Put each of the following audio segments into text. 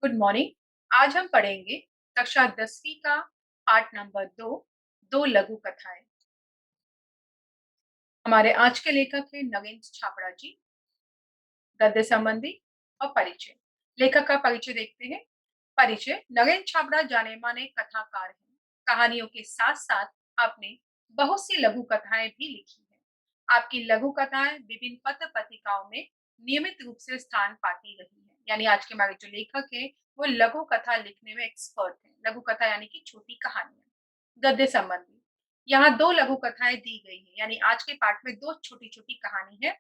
Good morning. आज हम पढ़ेंगे कक्षा 10वीं का पाठ नंबर 2, दो लघु कथाएं। हमारे आज के लेखक हैं नगेंद्र छाबड़ा जी। गद्य संबंधी और परिचय। लेखक का परिचय देखते हैं। परिचय: नगेंद्र छाबड़ा जाने माने कथाकार हैं। कहानियों के साथ साथ आपने बहुत सी लघु कथाएं भी लिखी हैं। आपकी लघु कथाएं विभिन्न पत्र पत्रिकाओं में नियमित रूप से स्थान पाती रही हैं। यानी आज के हमारे जो लेखक हैं वो लघु कथा लिखने में एक्सपर्ट हैं। लघु कथा यानी कि छोटी कहानियां। गद्य संबंधी: यहाँ दो लघु कथाएं दी गई हैं। यानी आज के पाठ में दो छोटी छोटी कहानी है।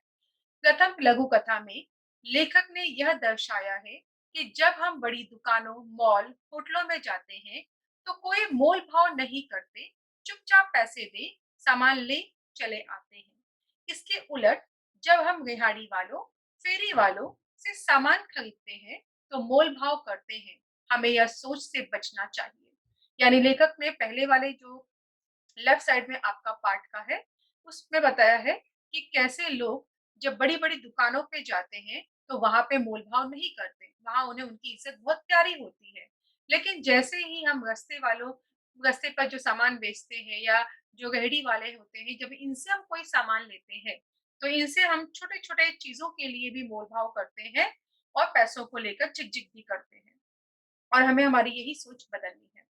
प्रथम लघु कथा में लेखक ने यह दर्शाया है कि जब हम बड़ी दुकानों, मॉल, होटलों में जाते हैं तो कोई मोल भाव नहीं करते, चुपचाप पैसे दे सामान ले चले आते हैं। इसके उलट जब हम रिहाड़ी वालों, फेरी वालों से सामान खरीदते हैं तो मोल भाव करते हैं। हमें यह सोच से बचना चाहिए। यानी लेखक ने पहले वाले जो लेफ्ट साइड में आपका पार्ट का है उसमें बताया है कि कैसे लोग जब बड़ी-बड़ी दुकानों पे जाते हैं तो वहाँ पे मोल-भाव नहीं करते। वहाँ उन्हें उनकी इज़्ज़त बहुत प्यारी होती है। लेकिन जैसे ही हम रास्ते पर जो सामान बेचते हैं या जो रेहड़ी वाले होते हैं, जब इनसे हम कोई सामान लेते हैं, तो इनसे हम छोटे-छोटे चीज़ों के लिए भी मोल-भाव करते हैं और पैसों को लेकर झिक-झिक भी करते हैं। और हमें हमारी यही सोच बदलनी है।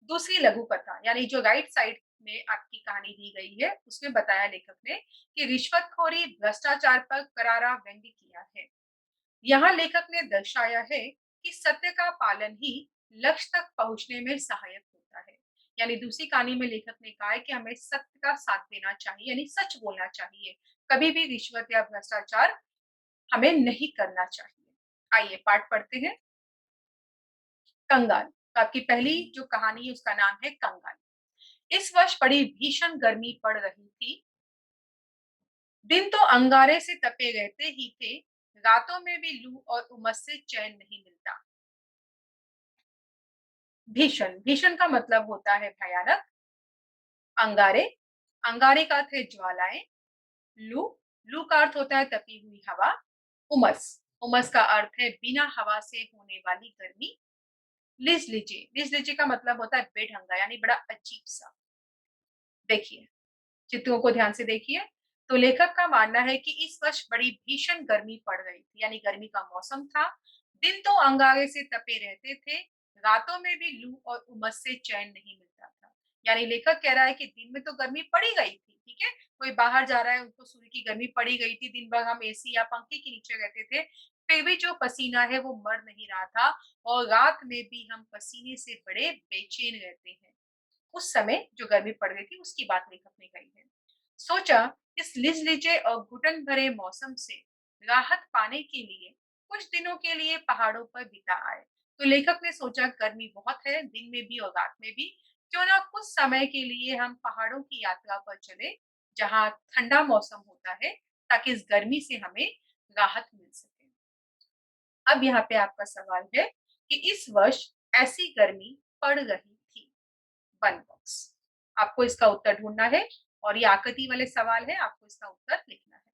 दूसरी लघु कथा यानी जो राइट साइड में आपकी कहानी दी गई है उसमें बताया लेखक ने कि रिश्वतखोरी भ्रष्टाचार पर करारा व्यंग्य किया है। यहाँ लेखक ने दर्शाया है कि सत्य का पालन ही लक्ष्य तक पहुंचने में सहायक होता है। यानी दूसरी कहानी में लेखक ने कहा है कि हमें सत्य का साथ देना चाहिए, यानी सच बोलना चाहिए। कभी भी रिश्वत या भ्रष्टाचार हमें नहीं करना चाहिए। आइए पाठ पढ़ते हैं। कंगाल। तो आपकी पहली जो कहानी है उसका नाम है कंगाल। इस वर्ष बड़ी भीषण गर्मी पड़ रही थी। दिन तो अंगारे से तपे रहते ही थे, रातों में भी लू और उमस से चैन नहीं मिलता। भीषण, भीषण का मतलब होता है भयानक। अंगारे, अंगारे का अर्थ है ज्वालाएं। लू, लू का अर्थ होता है तपी हुई हवा। उमस, उमस का अर्थ है बिना हवा से होने वाली गर्मी। लिज लीजे, लिज लीजे का मतलब होता है बेढंगा, यानी बड़ा अजीब सा। देखिए, चित्रों को ध्यान से देखिए। तो लेखक का मानना है कि इस वर्ष बड़ी भीषण गर्मी पड़ रही थी, यानी गर्मी का मौसम था। दिन तो अंगारे से तपे रहते थे, रातों में भी लू और उमस से चैन नहीं मिलता था। यानी लेखक कह रहा है कि दिन में तो गर्मी पड़ी गई थी, ठीक है, कोई बाहर जा रहा है उसको सूर्य की गर्मी पड़ी गई थी, दिन भर हम एसी या पंखे के नीचे रहते थे, फिर भी जो पसीना है वो मर नहीं रहा था। और रात में भी हम पसीने से बड़े बेचैन रहते हैं। उस समय जो गर्मी पड़ रही थी उसकी बात लेखक ने कही है। सोचा इस लिजलिजे और घुटन भरे मौसम से राहत पाने के लिए कुछ दिनों के लिए पहाड़ों पर बिता आए। तो लेखक ने सोचा गर्मी बहुत है दिन में भी और रात में भी, क्यों ना कुछ समय के लिए हम पहाड़ों की यात्रा पर चले जहाँ ठंडा मौसम होता है, ताकि इस गर्मी से हमें राहत मिल सके। अब यहाँ पे आपका सवाल है कि इस वर्ष ऐसी गर्मी पड़ रही थी, वन बॉक्स। आपको इसका उत्तर ढूँढना है और ये आकृति वाले सवाल है, आपको इसका उत्तर लिखना है।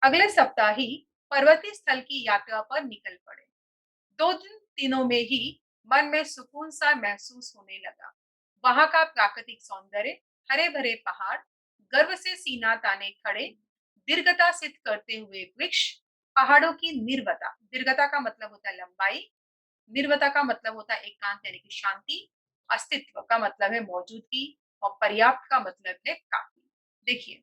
अगले सप्ताह ही पर्वतीय स्थल की यात्रा पर निकल पड़े। 2 दिनों में ही मन में सुकून सा महसूस होने लगा। वहाँ का प्राकृतिक सौंदर्य, हरे-भरे पहाड़, गर्व से सीना ताने खड़े, दीर्घता सिद्ध करते हुए वृक्ष, पहाड़ों की निर्वता, दीर्घता का मतलब होता है लंबाई, निर्वता का मतलब होता है एकांत यानी कि शांति, अस्तित्व का मतलब है मौजूदगी और पर्याप्त का मतलब है काफी। देखिए,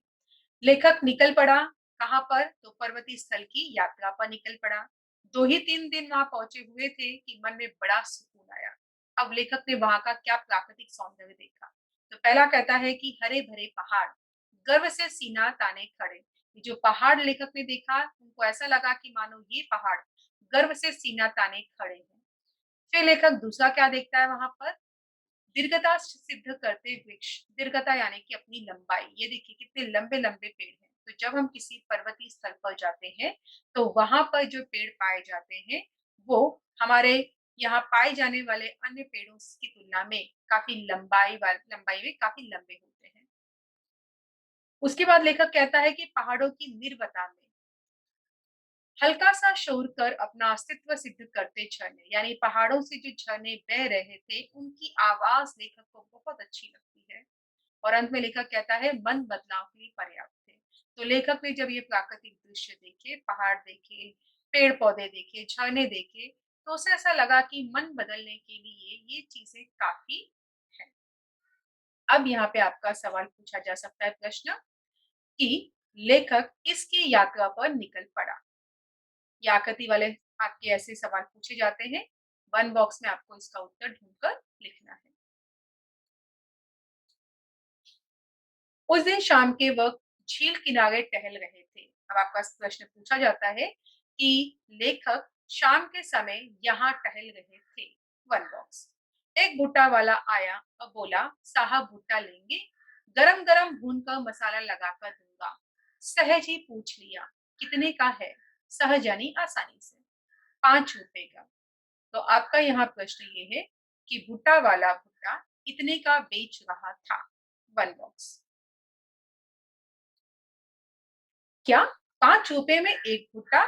लेखक निकल पड़ा कहाँ पर? तो पर्वतीय स्थल की यात्रा पर निकल पड़ा। 2 ही 3 दिन वहाँ पहुँचे हुए थे कि मन में बड़ा सुकून आया। अब लेखक ने वहाँ का क्या प्राकृतिक सौंदर्य देखा। तो पहला कहता है कि हरे-भरे पहाड़, गर्व से सीना ताने खड़े। ये जो पहाड़ लेखक ने देखा, उनको ऐसा लगा कि मानो ये पहाड़ गर्व से सीना ताने खड़े हैं। फिर लेखक दूसरा क्या देखता है वहाँ पर? दीर्घता सिद्ध करते वृक्ष, दीर्घता यानी कि अपनी लंबाई। ये देखिए कितने लंबे-लंबे पेड़ हैं। तो जब हम किसी पर्वतीय स्थल पर जाते हैं, तो वहाँ पर जो पेड़ पाए जाते हैं, वो हमारे यहाँ पाए जाने वाले अन्य पेड़ों की तुलना में काफ़ी लंबाई में काफ़ी लंबे होते हैं। उसके बाद लेखक कहता है कि पहाड़ों की निर्वता में हल्का सा शोर कर अपना अस्तित्व सिद्ध करते झरने, यानी पहाड़ों से जो झरने बह रहे थे उनकी आवाज लेखक को बहुत अच्छी लगती है। और अंत में लेखक कहता है मन बदलाव के लिए पर्याप्त है। तो लेखक ने जब ये प्राकृतिक दृश्य देखे, पहाड़ देखे, पेड़ पौधे देखे, झरने देखे, तो उसे ऐसा लगा कि मन बदलने के लिए ये चीजें काफी है। अब यहाँ पे आपका सवाल पूछा जा सकता है, प्रश्न कि लेखक किसकी यात्रा पर निकल पड़ा। याकति वाले आपके ऐसे सवाल पूछे जाते हैं। वन बॉक्स में आपको इसका उत्तर ढूंढकर लिखना है। उस दिन शाम के वक्त झील किनारे टहल रहे थे। अब आपका प्रश्न पूछा जाता है कि लेखक शाम के समय यहाँ टहल रहे थे। One box. एक भुट्टा वाला आया और बोला, साहब भुट्टा लेंगे? गरम गरम भून कर मसाला लगाकर दूंगा। सहज ही पूछ लिया, कितने का है? सहज यानी आसानी से। 5 रुपए का। तो आपका यहाँ प्रश्न ये है कि भुट्टा वाला भुट्टा इतने का बेच रहा था। One box. क्या 5 रुपए में एक भुट्टा?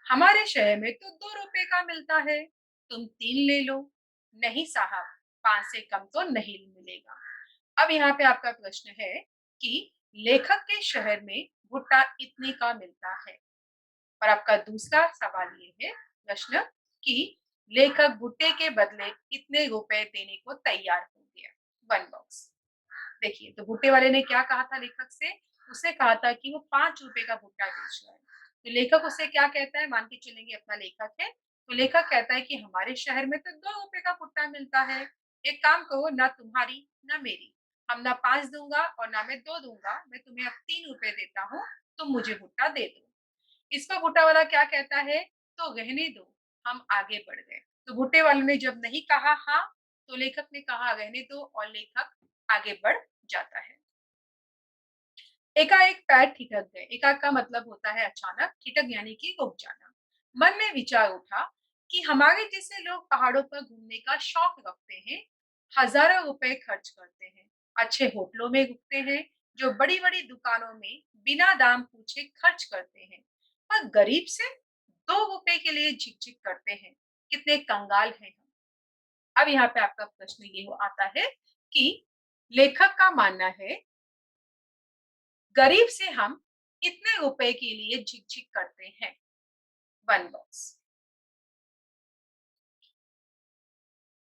हमारे शहर में तो 2 रुपए का मिलता है। तुम 3 ले लो। नहीं साहब, 5 से कम तो नहीं मिलेगा। अब यहाँ पे आपका प्रश्न है कि लेखक के शहर में भुट्टा इतने का मिलता है। और आपका दूसरा सवाल ये है, प्रश्न कि लेखक भुट्टे के बदले कितने रुपए देने को तैयार हो गया। One box. देखिए, तो भुट्टे वाले ने क्या कहा था लेखक से? उसे कहा था कि वो 5 रुपए का भुट्टा बेच रहा है। तो लेखक उसे क्या कहता है, मान के चलेंगे अपना लेखक है। तो लेखक कहता है कि हमारे शहर में तो 2 रुपए का भुट्टा मिलता है। एक काम करो, ना तुम्हारी ना मेरी, हम ना 5 दूंगा और ना मैं 2 दूंगा, मैं तुम्हें अब 3 रुपए देता हूँ, तुम मुझे भुट्टा दे दो। इस पर भुट्टा वाला क्या कहता है, तो रहने दो, हम आगे बढ़ गए। तो भुट्टे वाले ने जब नहीं कहा हाँ, तो लेखक ने कहा रहने दो, और लेखक आगे बढ़ जाता है। एकाएक पैर ठिठक गए। एकाएक का मतलब होता है अचानक, ठिठक यानी कि रुक जाना। मन में विचार उठा कि हमारे जैसे लोग पहाड़ों पर घूमने का शौक रखते हैं, हजारों रुपए खर्च करते हैं, अच्छे होटलों में रुकते हैं, जो बड़ी बड़ी दुकानों में बिना दाम पूछे खर्च करते हैं, पर गरीब से 2 रुपए के लिए झिकझिक करते हैं। कितने कंगाल हैं हम। अब यहाँ पे आपका प्रश्न ये आता है कि लेखक का मानना है गरीब से हम इतने रुपए के लिए झिकझिक करते हैं। One box.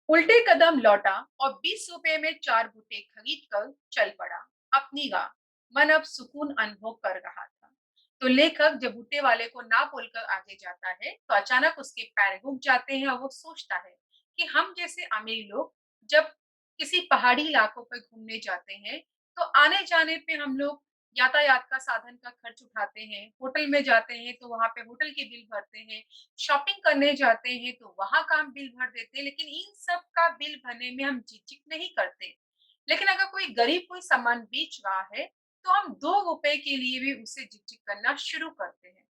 उल्टे कदम लौटा और 20 रुपए में 4 भुट्टे खरीद कर चल पड़ा। अपनी राह। मन अब सुकून अनुभव कर रहा था। तो लेखक जब भुट्टे वाले को ना बोलकर आगे जाता है, तो अचानक उसके पैर रुक जाते हैं और वो सोचता है कि हम जैसे अमीर लोग जब किसी पहाड़ी इलाकों पर घूमने जाते हैं, तो आने जाने पे हम लोग यातायात का साधन का खर्च उठाते हैं, होटल में जाते हैं तो वहां पे होटल के बिल भरते हैं, शॉपिंग करने जाते हैं तो वहां का हम बिल भर देते हैं, लेकिन इन सब का बिल भरने में हम झिझक नहीं करते। लेकिन अगर कोई गरीब कोई सामान बेच रहा है, तो हम 2 रुपए के लिए भी उससे झिझक करना शुरू करते हैं।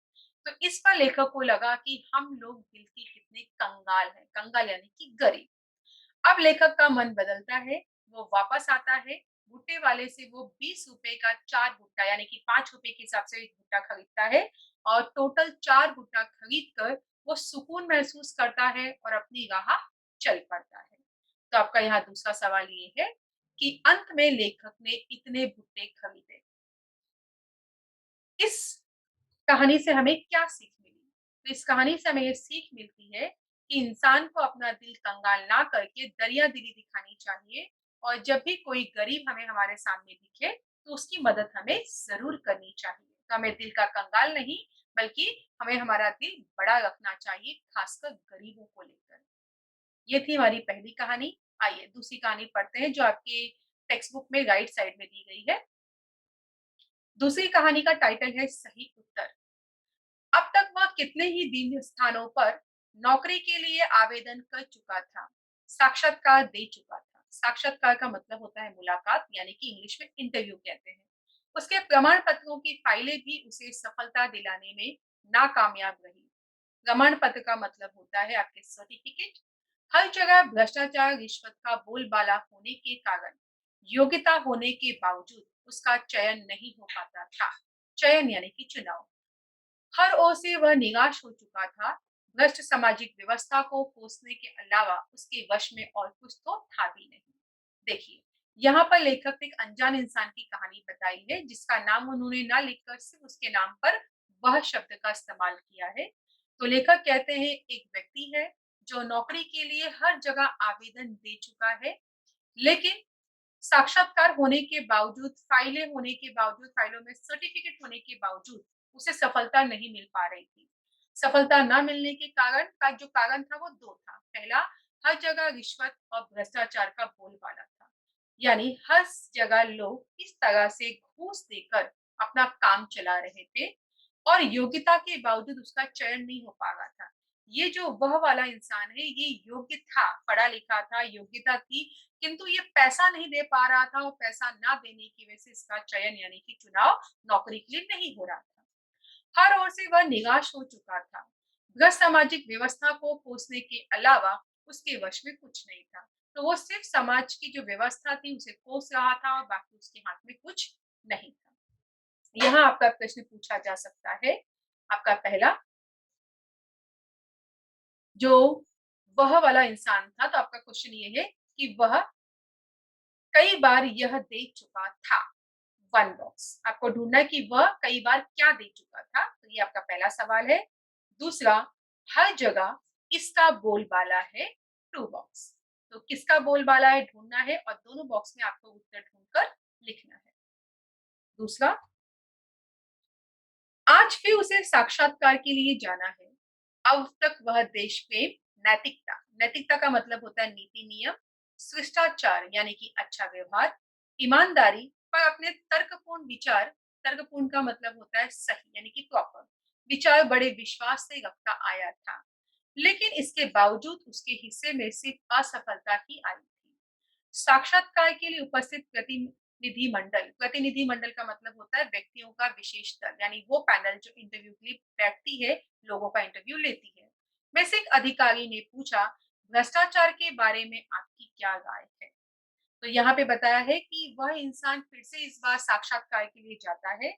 तो इस पर लेखक को लगा कि हम लोग दिल के कितने कंगाल हैं। कंगाल यानी कि गरीब। अब लेखक का मन बदलता है, वो वापस आता है, भुट्टे वाले से वो 20 रुपए का 4 भुट्टा यानी कि 5 रुपए के हिसाब से एक भुट्टा खरीदता है, और टोटल 4 भुट्टा खरीद कर वो सुकून महसूस करता है और अपनी राह चल पड़ता है। तो आपका यहाँ दूसरा सवाल ये है कि अंत में लेखक ने इतने भुट्टे खरीदे। इस कहानी से हमें क्या सीख मिली? तो इस कहानी से हमें ये सीख मिलती है कि इंसान को अपना दिल कंगाल ना करके दरिया दिली दिखानी चाहिए, और जब भी कोई गरीब हमें हमारे सामने दिखे, तो उसकी मदद हमें ज़रूर करनी चाहिए। तो हमें दिल का कंगाल नहीं, बल्कि हमें हमारा दिल बड़ा रखना चाहिए, खासकर गरीबों को लेकर। ये थी हमारी पहली कहानी। आइए दूसरी कहानी पढ़ते हैं, जो आपके टेक्स्ट बुक में राइट साइड में दी गई है। दूसरी कहानी का टाइटल है सही उत्तर। अब तक वह कितने ही दिन स्थानों पर नौकरी के लिए आवेदन कर चुका था, साक्षात्कार दे चुका था। साक्षात्कार का मतलब होता है मुलाकात, यानी कि इंग्लिश में इंटरव्यू कहते हैं। उसके प्रमाण पत्रों की फाइलें भी उसे सफलता दिलाने में नाकामयाब रही। प्रमाण पत्र का मतलब होता है आपके सर्टिफिकेट। हर जगह भ्रष्टाचार रिश्वत का बोलबाला होने के कारण योग्यता होने के बावजूद उसका चयन नहीं हो पाता था। चयन यानी कि चुनाव। हर ओर से वह निराश हो चुका था। भ्रष्ट सामाजिक व्यवस्था को कोसने के अलावा उसके वश में और कुछ तो था भी नहीं। देखिए, यहाँ पर लेखक ने एक अनजान इंसान की कहानी बताई है, जिसका नाम उन्होंने ना लिखकर सिर्फ उसके नाम पर वह शब्द का इस्तेमाल किया है। तो लेखक कहते हैं, एक व्यक्ति है जो नौकरी के लिए हर जगह आवेदन दे चुका है, लेकिन साक्षात्कार होने के बावजूद, फाइलें होने के बावजूद, फाइलों में सर्टिफिकेट होने के बावजूद उसे सफलता नहीं मिल पा रही थी। सफलता ना मिलने के कारण का जो कारण था वो 2 था। पहला, हर जगह रिश्वत और भ्रष्टाचार का बोलबाला था। यानी हर जगह लोग इस तरह से घूस देकर अपना काम चला रहे थे और योग्यता के बावजूद उसका चयन नहीं हो पा रहा था। ये जो वह वाला इंसान है, ये योग्य था, पढ़ा-लिखा था, योग्यता थी, किंतु ये पैसा नहीं दे पा रहा था और पैसा ना देने की वजह से इसका चयन यानी कि चुनाव नौकरी के लिए नहीं हो रहा था। हर ओर से वह निराश हो चुका था। भ्रष्ट सामाजिक व्यवस्था को कोसने के अलावा उसके वश में कुछ नहीं था। तो वो सिर्फ समाज की जो व्यवस्था थी उसे कोस रहा था और बाकी उसके हाथ में कुछ नहीं था। यहाँ आपका प्रश्न पूछा जा सकता है। आपका पहला, जो वह वाला इंसान था, तो आपका क्वेश्चन ये है कि वह कई बार यह दे चुका था। 1 बॉक्स। आपको ढूँढना है कि वह कई बार क्या दे चुका था, तो ये आपका पहला सवाल है। दूसरा, हर जगह इसका बोलबाला है। 2 बॉक्स। तो किसका बोलबाला है ढूँढना है और दोनों बॉक्स में आपको उत्तर ढूँढकर लिखना है। दूसरा, आज फिर उसे साक्षात्कार के लिए जाना है। अब तक वह देश प्रेम, नैतिकता, नैतिकता का मतलब होता है नीति नियम, शिष्टाचार यानी कि अच्छा व्यवहार, ईमानदारी पर अपने तर्कपूर्ण विचार, तर्कपूर्ण का मतलब होता है सही यानी कि प्रॉपर विचार बड़े विश्वास से रखता आया था। लेकिन इसके बावजूद उसके हिस्से में सिर्फ असफलता ही आई थी। साक्षात्कार के लिए उपस्थित प्रतिनिधि मंडल का मतलब होता है व्यक्तियों का विशेष दल, यानी वो पैनल जो इंटरव्यू के लिए बैठती है, लोगों का इंटरव्यू लेती है। में से एक अधिकारी ने पूछा, भ्रष्टाचार के बारे में आपकी क्या राय है? तो यहाँ पे बताया है कि वह इंसान फिर से इस बार साक्षात्कार के लिए जाता है।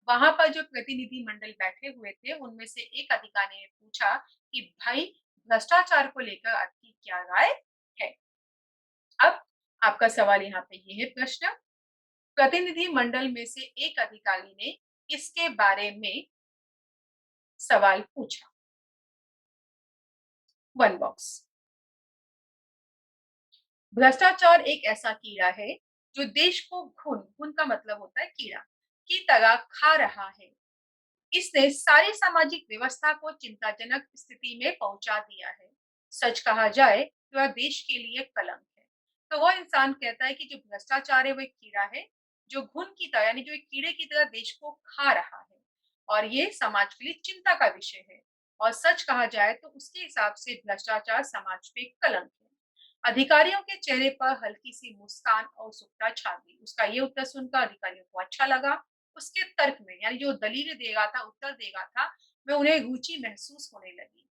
वहां पर जो प्रतिनिधि मंडल बैठे हुए थे, उनमें से एक अधिकारी ने पूछा कि भाई, भ्रष्टाचार को लेकर आपकी क्या राय है? अब आपका सवाल यहाँ पे ये है प्रश्न, प्रतिनिधि मंडल में से एक अधिकारी ने इसके बारे में सवाल पूछा। 1 बॉक्स। भ्रष्टाचार एक ऐसा कीड़ा है जो देश को घुन का मतलब होता है कीड़ा, की तरह खा रहा है। इसने सारी सामाजिक व्यवस्था को चिंताजनक स्थिति में पहुंचा दिया है। सच कहा जाए तो वह देश के लिए कलंक है। तो वह इंसान कहता है कि जो भ्रष्टाचार है वो एक कीड़ा है, जो घुन की तरह यानी जो एक कीड़े की तरह देश को खा रहा है और ये समाज के लिए चिंता का विषय है। और सच कहा जाए तो उसके हिसाब से भ्रष्टाचार समाज पे कलंक है। अधिकारियों के चेहरे पर हल्की सी मुस्कान और उत्सुकता छा गई। उसका ये उत्तर सुनकर अधिकारियों को अच्छा लगा। उसके तर्क में यानी जो दलीलें देगा था, उत्तर देगा था, में उन्हें रुचि महसूस होने लगी।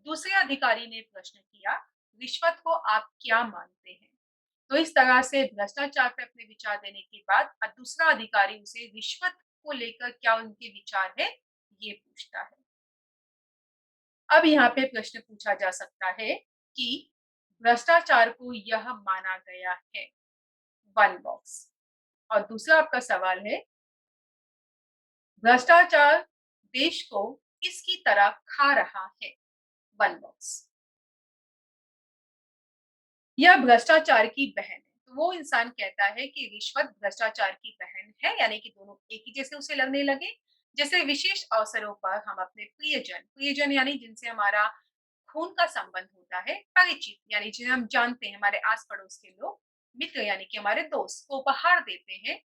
दूसरे अधिकारी ने प्रश्न किया, रिश्वत को आप क्या मानते हैं? तो इस तरह से भ्रष्टाचार पे अपने विचार देने के बाद दूसरा अधिकारी उसे रिश्वत को लेकर क्या उनके विचार है, ये पूछता है। अब यहाँ पे प्रश्न पूछा जा सकता है कि भ्रष्टाचार को यह माना गया है। 1 बॉक्स। और दूसरा आपका सवाल है, भ्रष्टाचार देश को इसकी तरह खा रहा है। 1 बॉक्स। यह भ्रष्टाचार की बहन है। तो वो इंसान कहता है कि रिश्वत भ्रष्टाचार की बहन है, यानी कि दोनों एक ही जैसे उसे लगने लगे। जैसे विशेष अवसरों पर हम अपने प्रियजन यानी जिनसे हमारा खून का संबंध होता है, परिचित यानी जिन्हें हम जानते हैं, हमारे आस-पड़ोस के लोग, मित्र यानी कि हमारे दोस्त को उपहार देते हैं।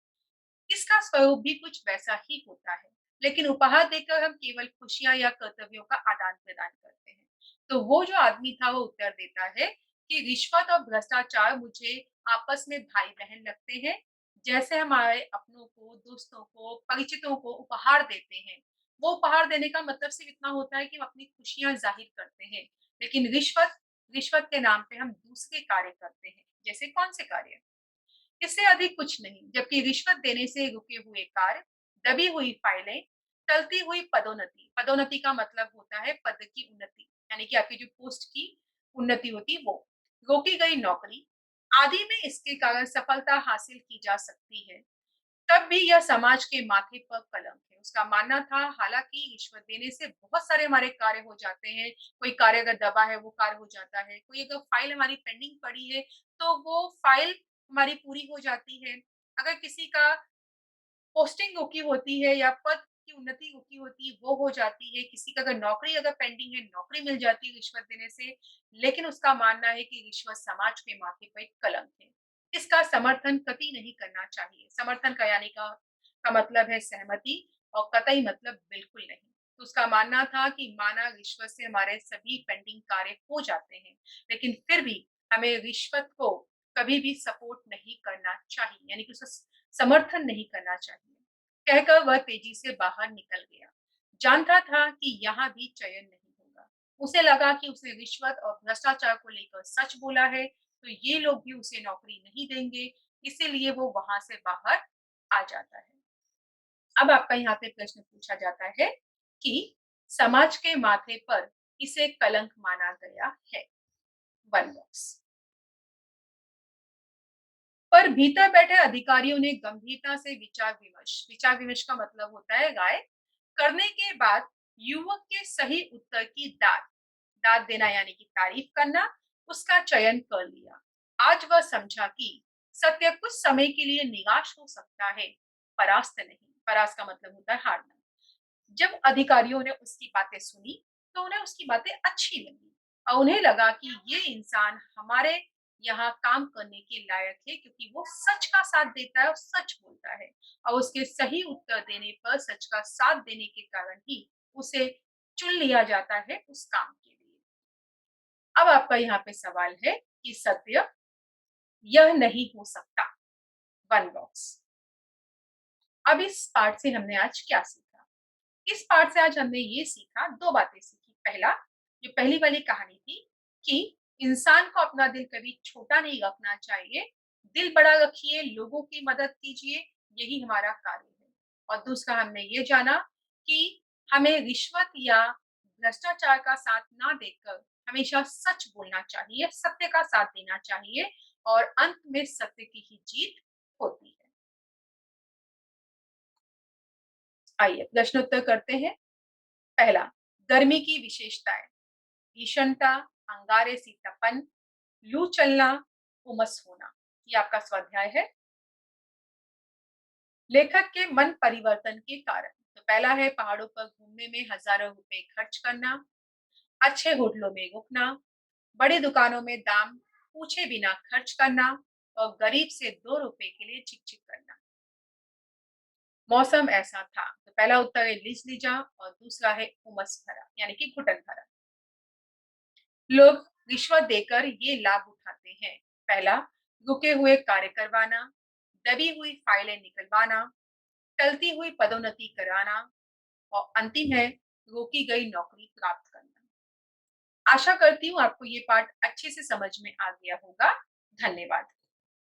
इसका स्वरूप भी कुछ वैसा ही होता है, लेकिन उपहार देकर हम केवल खुशियां या कर्तव्यों का आदान प्रदान करते हैं। तो वो जो आदमी था वो उत्तर देता है कि रिश्वत और भ्रष्टाचार मुझे आपस में भाई बहन लगते हैं। जैसे हमारे अपनों को, दोस्तों को, परिचितों को उपहार देते हैं, वो उपहार देने का मतलब सिर्फ इतना होता है कि हम अपनी खुशियां जाहिर करते हैं। लेकिन रिश्वत, रिश्वत के नाम पे हम दूसरे कार्य करते हैं। जैसे कौन से कार्य? इससे अधिक कुछ नहीं, जबकि रिश्वत देने से रुके हुए कार्य, दबी हुई फाइलें, टलती हुई पदोन्नति, पदोन्नति का मतलब होता है पद की उन्नति, यानी कि आपकी जो पोस्ट की उन्नति होती है वो। रोकी गई नौकरी आदि में इसके कारण सफलता हासिल की जा सकती है, तब भी यह समाज के माथे पर कलंक है। उसका मानना था हालाँकि रिश्वत देने से बहुत सारे हमारे कार्य हो जाते हैं, कोई कार्य अगर दबा है वो कार्य हो जाता है, कोई अगर फाइल हमारी पेंडिंग पड़ी है, तो वो फाइल हमारी पूरी हो जाती है। अगर किसी का पोस्टिंग रुकी होती है या पद की उन्नति रुकी होती है, वो हो जाती है। किसी का अगर नौकरी अगर पेंडिंग है, नौकरी मिल जाती है रिश्वत देने से, लेकिन उसका मानना है कि रिश्वत समाज के माथे पर एक कलंक है। इसका समर्थन कतई नहीं करना चाहिए। समर्थन का यानी का मतलब है सहमति और कतई मतलब बिल्कुल नहीं। तो उसका मानना था कि माना रिश्वत से हमारे सभी पेंडिंग कार्य हो जाते हैं, लेकिन फिर भी हमें रिश्वत को कभी भी सपोर्ट नहीं करना चाहिए, यानी कि उसका समर्थन नहीं करना चाहिए। कहकर वह तेजी से बाहर निकल गया। जानता था कि यहाँ भी चयन नहीं होगा। उसे लगा कि उसने रिश्वत और भ्रष्टाचार को लेकर सच बोला है, तो ये लोग भी उसे नौकरी नहीं देंगे, इसीलिए वो वहां से बाहर आ जाता है। अब आपका यहाँ पे प्रश्न पूछा जाता है कि समाज के माथे पर इसे कलंक माना गया है। वन बॉक्स पर भीतर बैठे अधिकारियों ने गंभीरता से विचार विमर्श का मतलब होता है राय करने के बाद युवक के सही उत्तर की दाद दाद देना यानी कि तारीफ करना, उसका चयन कर लिया। आज वह समझा कि सत्य कुछ समय के लिए निराश हो सकता है, परास्त नहीं। परास्त का मतलब होता है हारना। जब अधिकारियों ने उसकी बातें सुनी, तो उन्हें उसकी बातें अच्छी लगी और उन्हें लगा कि ये इंसान हमारे यहाँ काम करने के लायक है, क्योंकि वो सच का साथ देता है और सच बोलता है और उसके सही उत्तर देने पर सच का साथ देने के कारण ही उसे चुन लिया जाता है उस काम के लिए। अब आपका यहाँ पे सवाल है कि सत्य यह नहीं हो सकता। वन बॉक्स अब इस पार्ट से हमने आज क्या सीखा? इस पाठ से आज हमने ये सीखा, 2 बातें सीखी। पहला, जो पहली वाली कहानी थी कि इंसान को अपना दिल कभी छोटा नहीं रखना चाहिए। दिल बड़ा रखिए, लोगों की मदद कीजिए, यही हमारा कार्य है। और दूसरा हमने ये जाना कि हमें रिश्वत या भ्रष्टाचार का साथ ना देकर हमेशा सच बोलना चाहिए, सत्य का साथ देना चाहिए और अंत में सत्य की ही जीत होती है। आइए प्रश्नोत्तर करते हैं। पहला, गर्मी की विशेषताएं। भीषणता, अंगारे सी तपन, लू चलना, उमस होना। ये आपका स्वाध्याय है। लेखक के मन परिवर्तन के कारण। तो पहला है पहाड़ों पर घूमने में हजारों रुपए खर्च करना, अच्छे होटलों में रुकना, बड़ी दुकानों में दाम पूछे बिना खर्च करना और गरीब से 2 रुपए के लिए चिक चिक करना। मौसम ऐसा था। तो पहला उत्तर है लिज लिजा और दूसरा है उमस भरा यानी कि घुटन भरा। लोग रिश्वत देकर ये लाभ उठाते हैं। पहला, रुके हुए कार्य करवाना, दबी हुई फाइलें निकलवाना, टलती हुई पदोन्नति कराना और अंतिम है रोकी गई नौकरी प्राप्त करना। आशा करती हूँ आपको ये पाठ अच्छे से समझ में आ गया होगा। धन्यवाद।